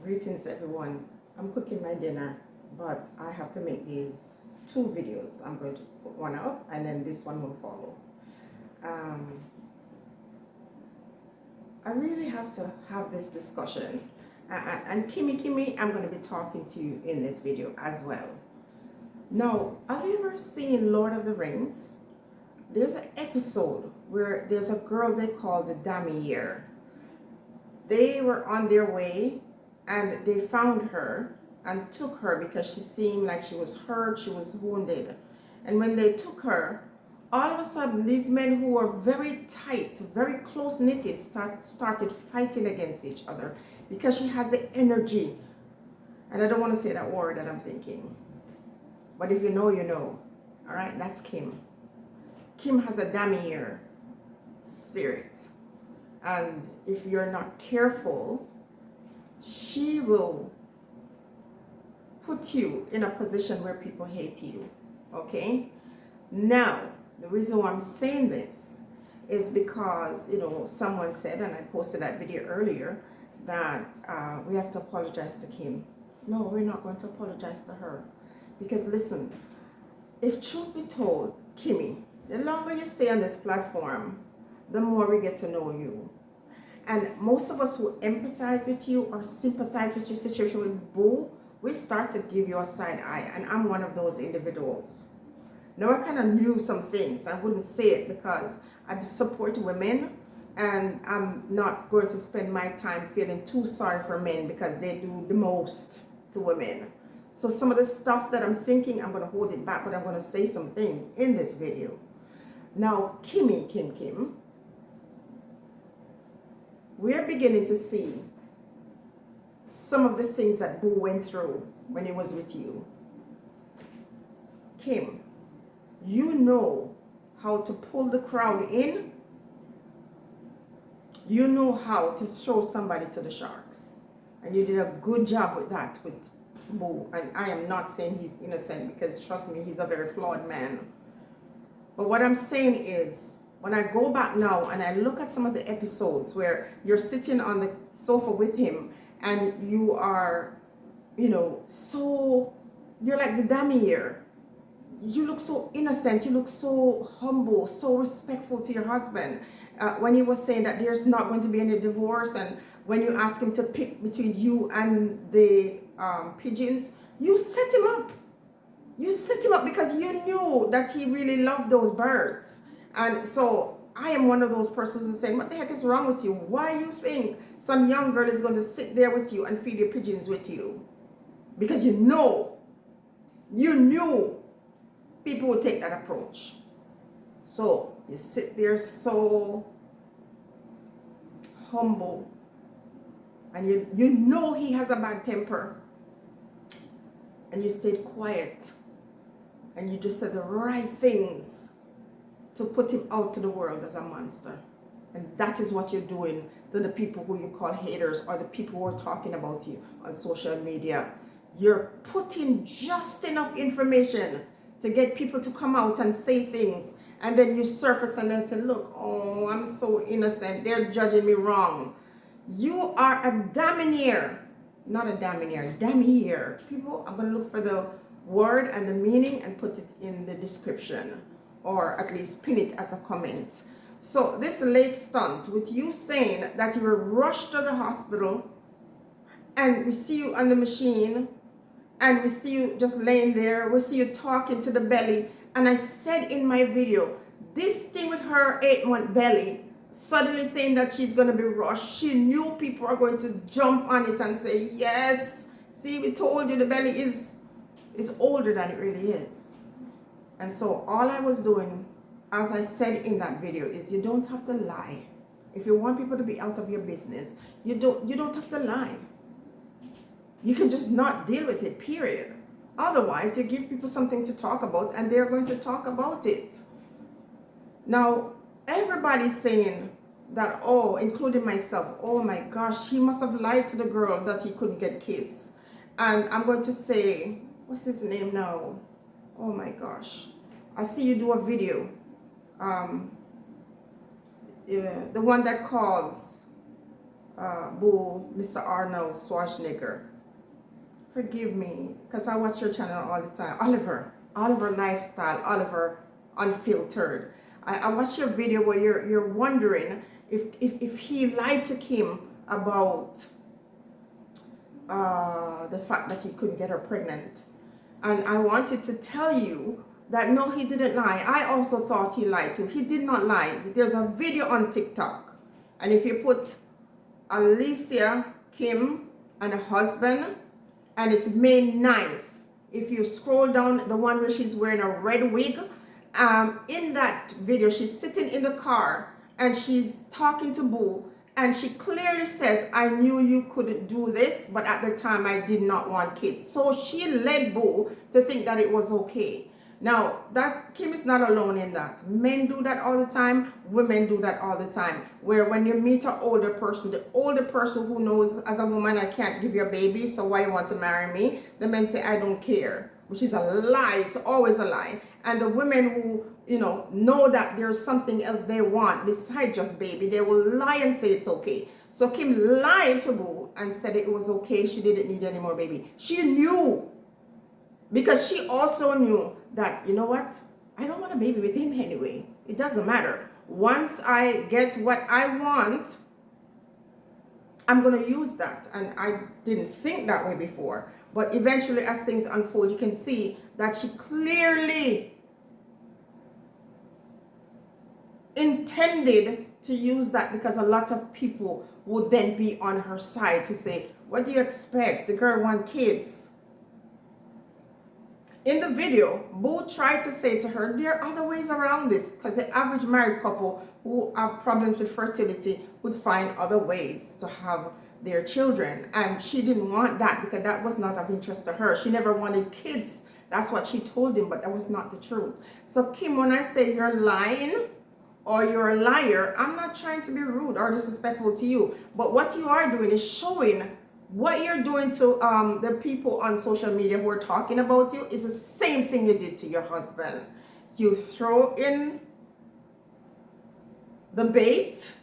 Greetings everyone. I'm cooking my dinner, but I have to make these two videos. I'm going to put one up and then this one will follow. I really have to have this discussion. And Kimmy, I'm going to be talking to you in this video as well. Now, have you ever seen Lord of the Rings? There's an episode where there's a girl they call the Damier. They were on their way and they found her and took her because she seemed like she was hurt, she was wounded. And when they took her, all of a sudden these men who were very tight, very close knitted started fighting against each other because she has the energy. And I don't want to say that word that I'm thinking, but if you know, you know. All right, that's Kim. Kim has a Damier spirit. And if you're not careful, she will put you in a position where people hate you. Okay? Now, the reason why I'm saying this is because, someone said, and I posted that video earlier, that we have to apologize to Kim. No, we're not going to apologize to her. Because listen, if truth be told, Kimmy, the longer you stay on this platform, the more we get to know you. And most of us who empathize with you or sympathize with your situation with Boo, we start to give you a side eye. And I'm one of those individuals. Now, I kind of knew some things. I wouldn't say it because I support women. And I'm not going to spend my time feeling too sorry for men because they do the most to women. So some of the stuff that I'm thinking, I'm going to hold it back, but I'm going to say some things in this video. Now, Kim, we're beginning to see some of the things that Boo went through when he was with you. Kim, you know how to pull the crowd in. You know how to throw somebody to the sharks. And you did a good job with that with Boo. And I am not saying he's innocent because trust me, he's a very flawed man. But what I'm saying is, when I go back now and I look at some of the episodes where you're sitting on the sofa with him and you are, so, you're like the Damier. You look so innocent, you look so humble, so respectful to your husband. When he was saying that there's not going to be any divorce, and when you ask him to pick between you and the pigeons, you set him up. You set him up because you knew that he really loved those birds. And so I am one of those persons who's saying, what the heck is wrong with you? Why you think some young girl is going to sit there with you and feed your pigeons with you? Because you knew people would take that approach. So you sit there so humble and you know he has a bad temper and you stayed quiet and you just said the right things to put him out to the world as a monster. And that is what you're doing to the people who you call haters or the people who are talking about you on social media. You're putting just enough information to get people to come out and say things, and then you surface and then say, look, oh, I'm so innocent, they're judging me wrong. You are a Damier, not a Damier, Damier. People, I'm going to look for the word and the meaning and put it in the description, or at least pin it as a comment. So this late stunt with you saying that you were rushed to the hospital and we see you on the machine and we see you just laying there, we see you talking to the belly, and I said in my video, this thing with her 8-month belly, suddenly saying that she's going to be rushed, she knew people are going to jump on it and say, yes, see, we told you the belly is older than it really is. And so all I was doing, as I said in that video, is you don't have to lie. If you want people to be out of your business, you don't have to lie. You can just not deal with it, period. Otherwise, you give people something to talk about and they're going to talk about it. Now, everybody's saying that, oh, including myself, oh my gosh, he must have lied to the girl that he couldn't get kids. And I'm going to say, what's his name now? Oh my gosh. I see you do a video. The one that calls Boo, Mr. Arnold Schwarzenegger. Forgive me, because I watch your channel all the time. Oliver Lifestyle, Oliver Unfiltered. I watch your video where you're wondering if he lied to Kim about the fact that he couldn't get her pregnant. And I wanted to tell you that no, he didn't lie. I also thought he lied too. He did not lie. There's a video on TikTok. And if you put Alicia Kim and a husband, and it's May 9th. If you scroll down, the one where she's wearing a red wig, in that video, she's sitting in the car and she's talking to Boo, and she clearly says, I knew you couldn't do this, but at the time I did not want kids. So she led Boo to think that it was okay. Now, that Kim is not alone in that. Men do that all the time. Women do that all the time. Where when you meet an older person, the older person who knows, as a woman, I can't give you a baby, so why you want to marry me? The men say, I don't care, which is a lie. It's always a lie. And the women who, know that there's something else they want besides just baby, they will lie and say it's okay. So Kim lied to Boo and said it was okay. She didn't need any more baby. She knew. Because she also knew that, you know what? I don't want a baby with him anyway. It doesn't matter. Once I get what I want, I'm going to use that. And I didn't think that way before. But eventually, as things unfold, you can see that she clearly intended to use that, because a lot of people would then be on her side to say, what do you expect? The girl wants kids. In the video, Boo tried to say to her, there are other ways around this, because the average married couple who have problems with fertility would find other ways to have their children. And she didn't want that because that was not of interest to her. She never wanted kids. That's what she told him, but that was not the truth. So Kim, when I say you're lying or you're a liar, I'm not trying to be rude or disrespectful to you. But what you are doing is showing what you're doing to the people on social media who are talking about you is the same thing you did to your husband. You throw in the bait,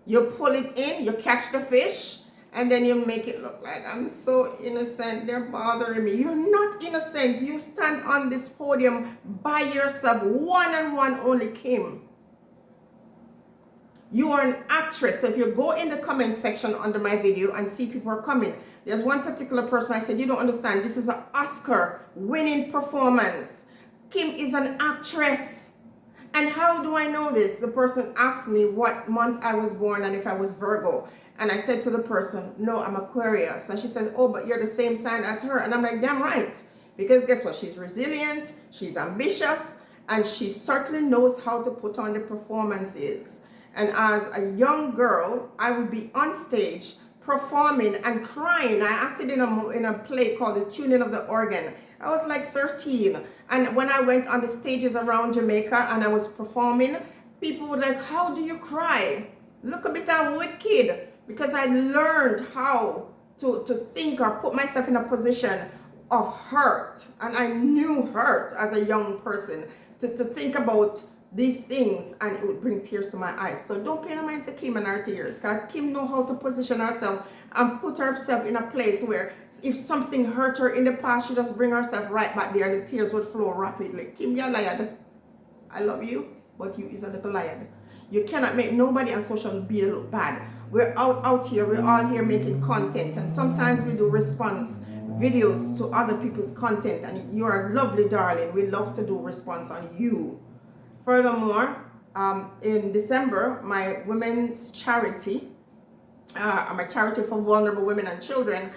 you pull it in, you catch the fish, and then you make it look like I'm so innocent, they're bothering me. You're not innocent. You stand on this podium by yourself, one-on-one only, Kim. You are an actress. So if you go in the comment section under my video and see people are coming, there's one particular person I said, you don't understand. This is an Oscar winning performance. Kim is an actress. And how do I know this? The person asked me what month I was born and if I was Virgo. And I said to the person, no, I'm Aquarius. And she says, oh, but you're the same sign as her. And I'm like, damn right. Because guess what? She's resilient, she's ambitious, and she certainly knows how to put on the performances. And as a young girl, I would be on stage performing and crying. I acted in a play called The Tuning of the Organ. I was like 13. And when I went on the stages around Jamaica and I was performing, people were like, how do you cry? Look a bit wicked. Because I learned how to think or put myself in a position of hurt. And I knew hurt as a young person to think about these things, and it would bring tears to my eyes. So don't pay no mind to Kim and her tears, because Kim know how to position herself and put herself in a place where if something hurt her in the past, she just bring herself right back there and the tears would flow rapidly. Kim, you're liar. I love you, but you is a little liar. You cannot make nobody on social media look bad. We're out here, we're all here making content, and sometimes we do response videos to other people's content, and you're a lovely darling. We love to do response on you. Furthermore, in December, my women's charity, my charity for vulnerable women and children,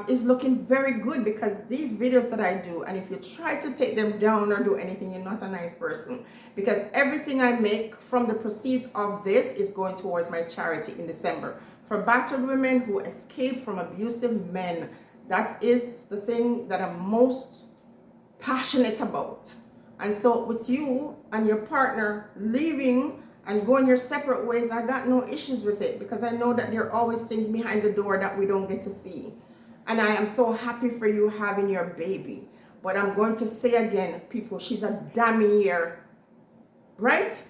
is looking very good, because these videos that I do, and if you try to take them down or do anything, you're not a nice person, because everything I make from the proceeds of this is going towards my charity in December for battered women who escape from abusive men. That is the thing that I'm most passionate about. And so with you and your partner leaving and going your separate ways, I got no issues with it, because I know that there are always things behind the door that we don't get to see. And I am so happy for you having your baby. But I'm going to say again, people, she's a damier, right?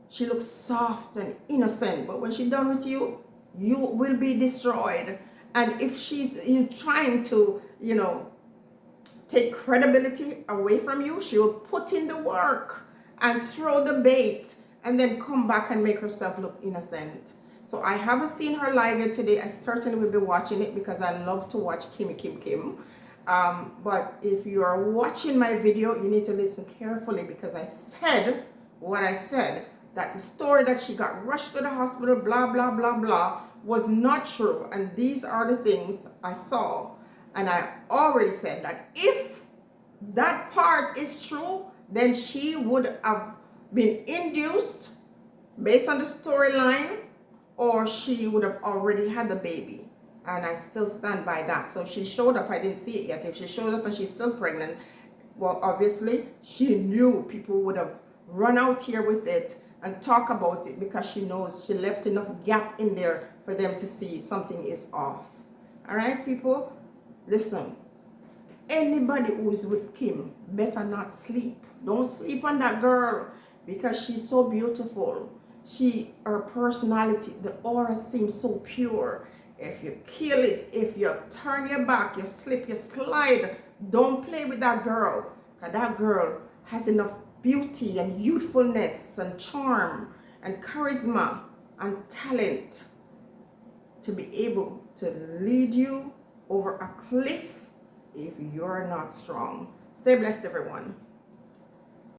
She looks soft and innocent, but when she's done with you, you will be destroyed. And if you trying to, take credibility away from you, she will put in the work and throw the bait and then come back and make herself look innocent. So I haven't seen her live yet today. I certainly will be watching it because I love to watch Kim. But if you are watching my video, you need to listen carefully, because I said what I said, that the story that she got rushed to the hospital, blah, blah, blah, blah, was not true. And these are the things I saw. And I already said that if that part is true, then she would have been induced based on the storyline, or she would have already had the baby. And I still stand by that. So if she showed up, I didn't see it yet. If she showed up and she's still pregnant, well, obviously she knew people would have run out here with it and talk about it, because she knows she left enough gap in there for them to see something is off. All right, people, listen. Anybody who's with Kim better not sleep. Don't sleep on that girl, because she's so beautiful. Her personality, the aura seems so pure. If you're careless, if you turn your back, you slip, you slide, don't play with that girl. Because that girl has enough beauty and youthfulness and charm and charisma and talent to be able to lead you over a cliff if you're not strong. Stay blessed, everyone.